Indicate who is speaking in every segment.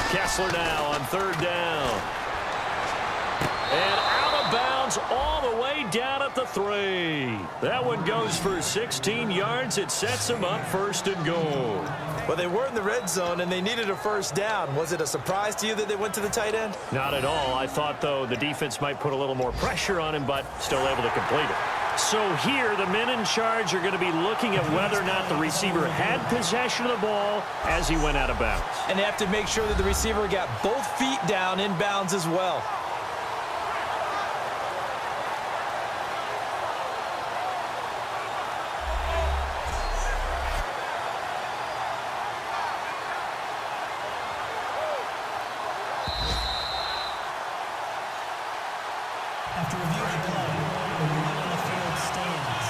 Speaker 1: Kessler now on third down. And out of bounds all the way down at the 3. That one goes for 16 yards. It sets them up first and goal.
Speaker 2: Well, they were in the red zone, and they needed a first down. Was it a surprise to you that they went to the tight end?
Speaker 1: Not at all. I thought, though, the defense might put a little more pressure on him, but still able to complete it. So here, the men in charge are going to be looking at whether or not the receiver had possession of the ball as he went out of bounds.
Speaker 2: And they have to make sure that the receiver got both feet down in bounds as well.
Speaker 3: After reviewing the play, the ruling on the field stands.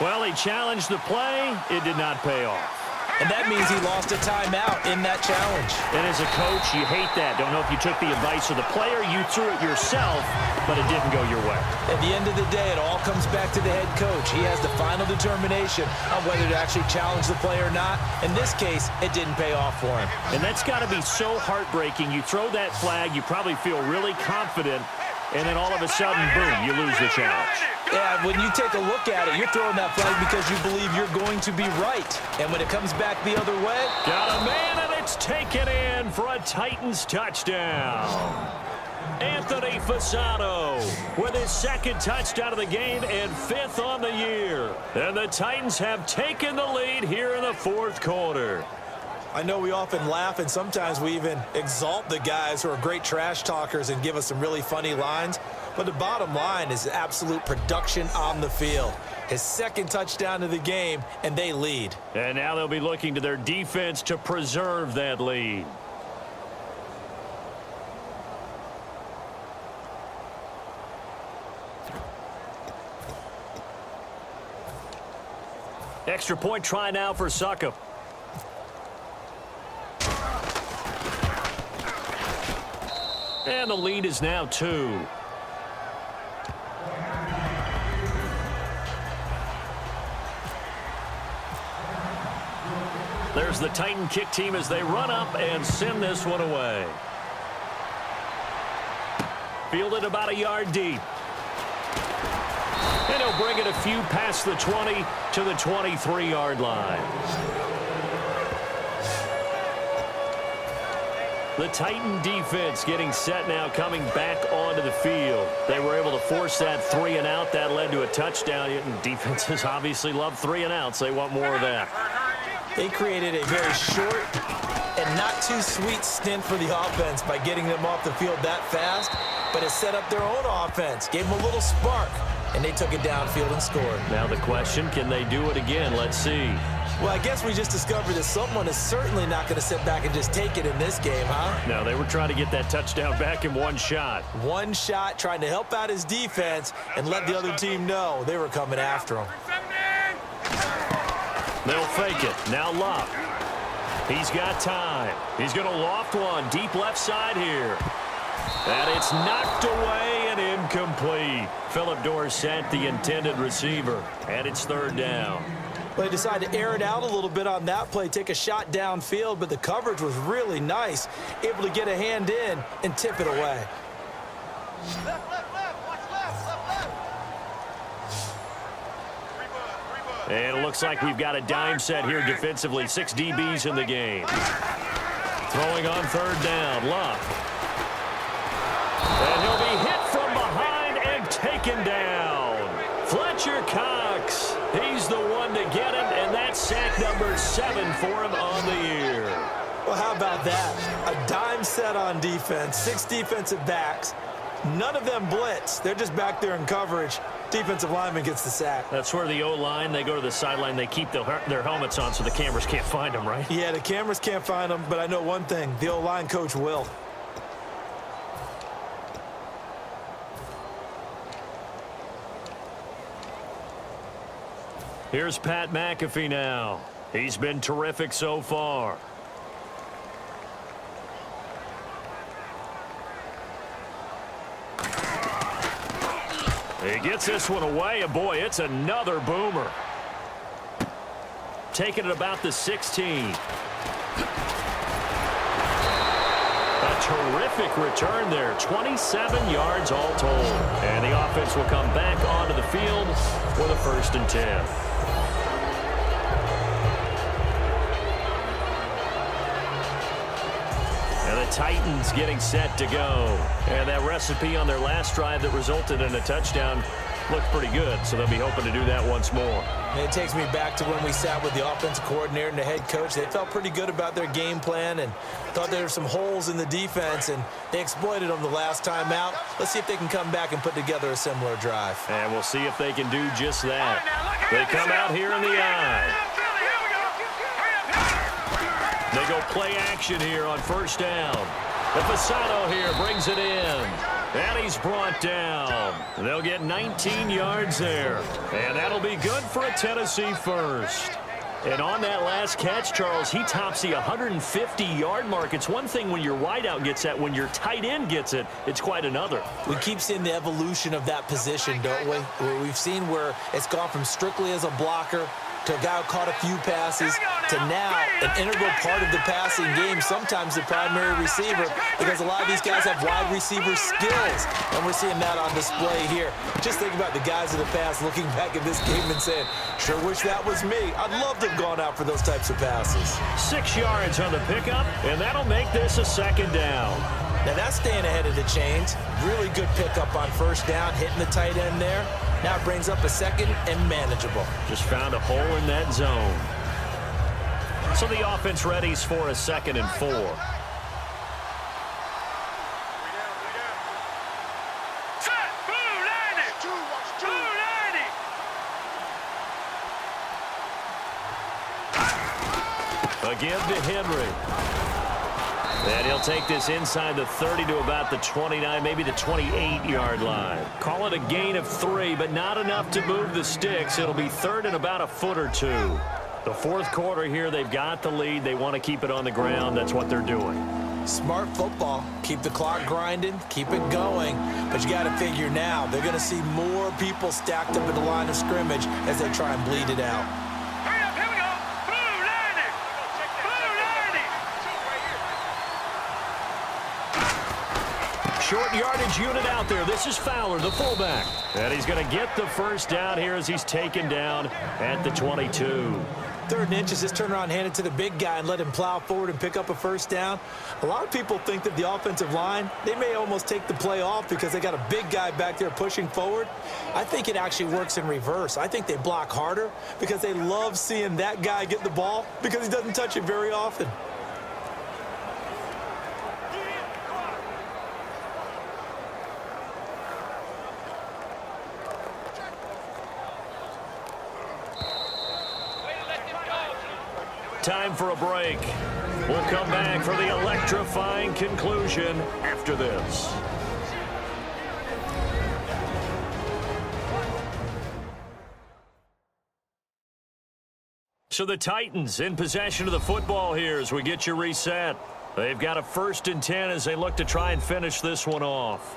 Speaker 1: Well, he challenged the play. It did not pay off.
Speaker 2: And that means he lost a timeout in that challenge.
Speaker 1: And as a coach, you hate that. Don't know if you took the advice of the player, you threw it yourself, but it didn't go your way.
Speaker 2: At the end of the day, it all comes back to the head coach. He has the final determination on whether to actually challenge the play or not. In this case, it didn't pay off for him.
Speaker 1: And that's got to be so heartbreaking. You throw that flag, you probably feel really confident, and then all of a sudden, boom, you lose the challenge.
Speaker 2: Yeah, when you take a look at it, you're throwing that flag because you believe you're going to be right. And when it comes back the other way...
Speaker 1: Got a man, and it's taken in for a Titans touchdown. Anthony Fasano with his second touchdown of the game and 5th on the year. And the Titans have taken the lead here in the 4th quarter.
Speaker 2: I know we often laugh, and sometimes we even exalt the guys who are great trash talkers and give us some really funny lines. But the bottom line is absolute production on the field. His second touchdown of the game, and they lead.
Speaker 1: And now they'll be looking to their defense to preserve that lead. Extra point try now for Succop. And the lead is now 2. There's the Titan kick team as they run up and send this one away. Fielded about a yard deep. And he'll bring it a few past the 20 to the 23-yard line. The Titan defense getting set now, coming back onto the field. They were able to force that 3-and-out. That led to a touchdown. And defenses obviously love 3-and-outs. They want more of that.
Speaker 2: They created a very short and not too sweet stint for the offense by getting them off the field that fast, but it set up their own offense, gave them a little spark, and they took it downfield and scored.
Speaker 1: Now the question, can they do it again? Let's see.
Speaker 2: Well, I guess we just discovered that someone is certainly not going to sit back and just take it in this game, huh?
Speaker 1: No, they were trying to get that touchdown back in one shot.
Speaker 2: One shot, trying to help out his defense and let the other team know they were coming after him.
Speaker 1: They'll fake it. Now Luck. He's got time. He's going to loft one deep left side here. And it's knocked away and incomplete. Phillip Dorsett, the intended receiver. And it's 3rd down.
Speaker 2: Well, they decided to air it out a little bit on that play, take a shot downfield, but the coverage was really nice. Able to get a hand in and tip it away.
Speaker 1: And it looks like we've got a dime set here defensively. 6 DBs in the game. Throwing on 3rd down, Luck. And he'll be hit from behind and taken down. Fletcher Cox, he's the one to get him, and that's sack number 7 for him on the year.
Speaker 2: Well, how about that? A dime set on defense, 6 defensive backs. None of them blitz. They're just back there in coverage. Defensive lineman gets the sack.
Speaker 1: That's where the O-line, they go to the sideline, they keep their helmets on so the cameras can't find them, right?
Speaker 2: Yeah, the cameras can't find them, but I know one thing. The O-line coach will.
Speaker 1: Here's Pat McAfee now. He's been terrific so far. He gets this one away, and boy, it's another boomer. Taking it about the 16. terrific return there. 27 yards all told. And the offense will come back onto the field with a 1st and 10. And the Titans getting set to go. And that recipe on their last drive that resulted in a touchdown looked pretty good, so they'll be hoping to do that once more.
Speaker 2: And it takes me back to when we sat with the offensive coordinator and the head coach. They felt pretty good about their game plan and thought there were some holes in the defense, and they exploited them the last time out. Let's see if they can come back and put together a similar drive.
Speaker 1: And we'll see if they can do just that. They come out here in the eye. They go play action here on 1st down. And Fasano here brings it in. And he's brought down. They'll get 19 yards there. And that'll be good for a Tennessee 1st. And on that last catch, Charles, he tops the 150-yard mark. It's one thing when your wideout gets that. When your tight end gets it, it's quite another.
Speaker 2: We keep seeing the evolution of that position, don't we? Where we've seen where it's gone from strictly as a blocker to a guy who caught a few passes to now an integral part of the passing game, sometimes the primary receiver, because a lot of these guys have wide receiver skills, and we're seeing that on display here. Just think about the guys of the past looking back at this game and saying, sure wish that was me. I'd love to have gone out for those types of passes.
Speaker 1: 6 yards on the pickup, and that'll make this a 2nd down.
Speaker 2: Now that's staying ahead of the chains. Really good pickup on 1st down, hitting the tight end there. Now it brings up a 2nd and manageable.
Speaker 1: Just found a hole in that zone. So the offense readies for a 2nd and 4. Again to Henry. And he'll take this inside the 30 to about the 29, maybe the 28-yard line. Call it a gain of 3, but not enough to move the sticks. It'll be 3rd and about a foot or 2. The 4th quarter here, they've got the lead. They want to keep it on the ground. That's what they're doing.
Speaker 2: Smart football. Keep the clock grinding, keep it going. But you got to figure now, they're going to see more people stacked up at the line of scrimmage as they try and bleed it out.
Speaker 1: Short yardage unit out there. This is Fowler, the fullback. And he's going to get the 1st down here as he's taken down at the 22.
Speaker 2: 3rd and inches, just turn around, hand it to the big guy and let him plow forward and pick up a 1st down. A lot of people think that the offensive line, they may almost take the play off because they got a big guy back there pushing forward. I think it actually works in reverse. I think they block harder because they love seeing that guy get the ball because he doesn't touch it very often.
Speaker 1: Time for a break. We'll come back for the electrifying conclusion after this. So the Titans in possession of the football here as we get you reset. They've got a 1st and 10 as they look to try and finish this one off.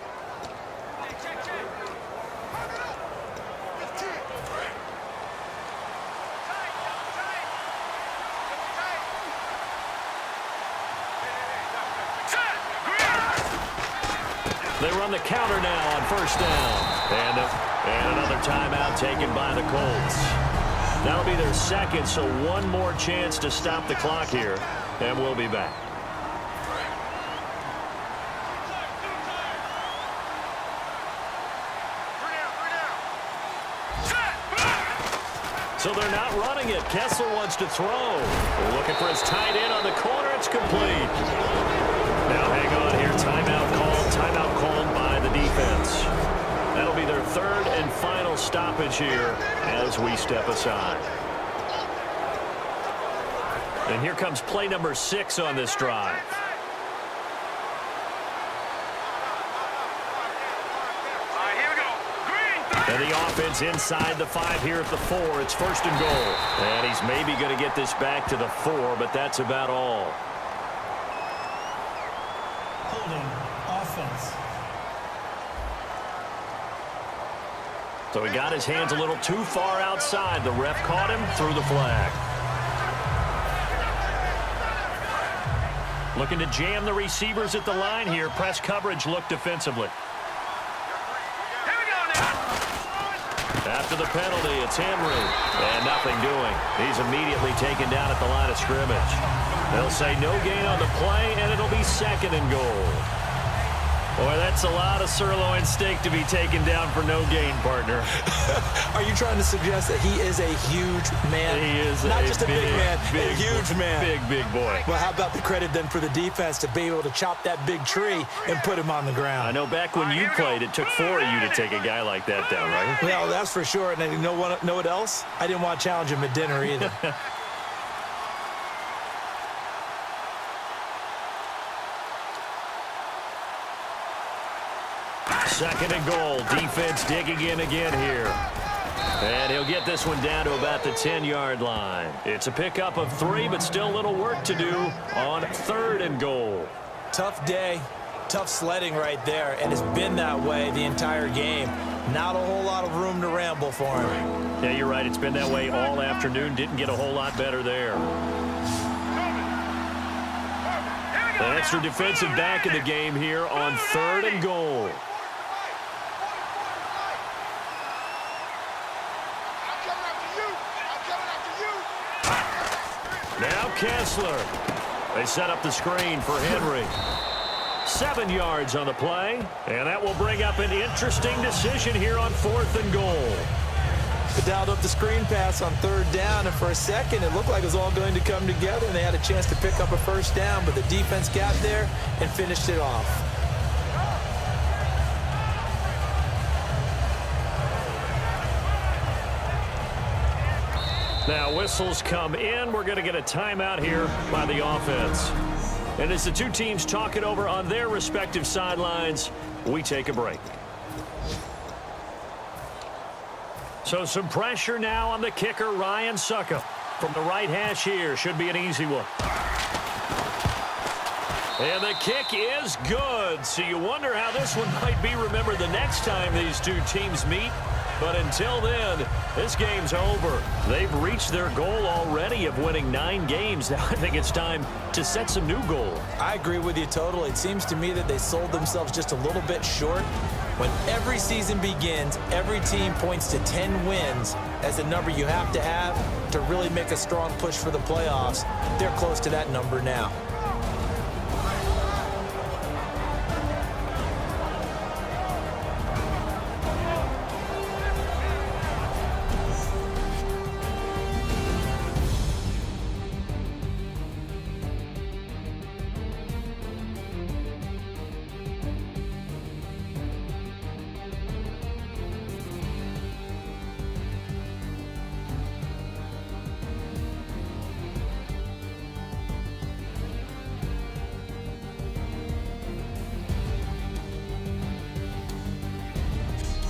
Speaker 1: They run the counter now on 1st down. And another timeout taken by the Colts. That'll be their 2nd, so one more chance to stop the clock here. And we'll be back. So they're not running it. Kessler wants to throw. They're looking for his tight end on the corner. It's complete. Now hang on here. Timeout called. Timeout called by the defense. That'll be their 3rd and final stoppage here as we step aside. And here comes play number 6 on this drive. And the offense inside the 5 here at the 4. It's 1st and goal. And he's maybe going to get this back to the 4, but that's about all.
Speaker 3: Holding offense.
Speaker 1: So he got his hands a little too far outside. The ref caught him, threw the flag. Looking to jam the receivers at the line here. Press coverage look defensively. After the penalty, it's Henry. And nothing doing. He's immediately taken down at the line of scrimmage. They'll say no gain on the play, and it'll be 2nd and goal. Boy, that's a lot of sirloin steak to be taken down for no gain, partner.
Speaker 2: Are you trying to suggest that he is a huge man?
Speaker 1: He is
Speaker 2: not just a big man,
Speaker 1: big,
Speaker 2: a huge man.
Speaker 1: Big boy.
Speaker 2: Well, how about the credit then for the defense to be able to chop that big tree and put him on the ground?
Speaker 1: I know back when you played, it took 4 of you to take a guy like that down, right?
Speaker 2: Well, that's for sure. And you know what else? I didn't want to challenge him at dinner either.
Speaker 1: 2nd and goal. Defense digging in again here. And he'll get this one down to about the 10-yard line. It's a pickup of 3, but still a little work to do on 3rd and goal.
Speaker 2: Tough day, tough sledding right there, and it's been that way the entire game. Not a whole lot of room to ramble for him.
Speaker 1: Yeah, you're right. It's been that way all afternoon. Didn't get a whole lot better there. An extra defensive back in the game here on 3rd and goal. Now Kessler. They set up the screen for Henry. 7 yards on the play, and that will bring up an interesting decision here on 4th and goal.
Speaker 2: They dialed up the screen pass on 3rd down, and for a second it looked like it was all going to come together, and they had a chance to pick up a 1st down, but the defense got there and finished it off.
Speaker 1: Now whistles come in. We're going to get a timeout here by the offense. And as the two teams talk it over on their respective sidelines, we take a break. So some pressure now on the kicker, Ryan Suckup. From the right hash here, should be an easy one. And the kick is good. So you wonder how this one might be remembered the next time these two teams meet. But until then, this game's over. They've reached their goal already of winning 9 games. Now I think it's time to set some new goals.
Speaker 2: I agree with you totally. It seems to me that they sold themselves just a little bit short. When every season begins, every team points to 10 wins as the number you have to really make a strong push for the playoffs. They're close to that number now.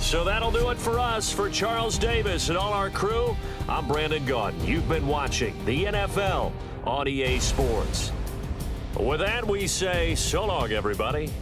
Speaker 1: So that'll do it for us. For Charles Davis and all our crew, I'm Brandon Gaudin. You've been watching the NFL on EA Sports. With that, we say so long, everybody.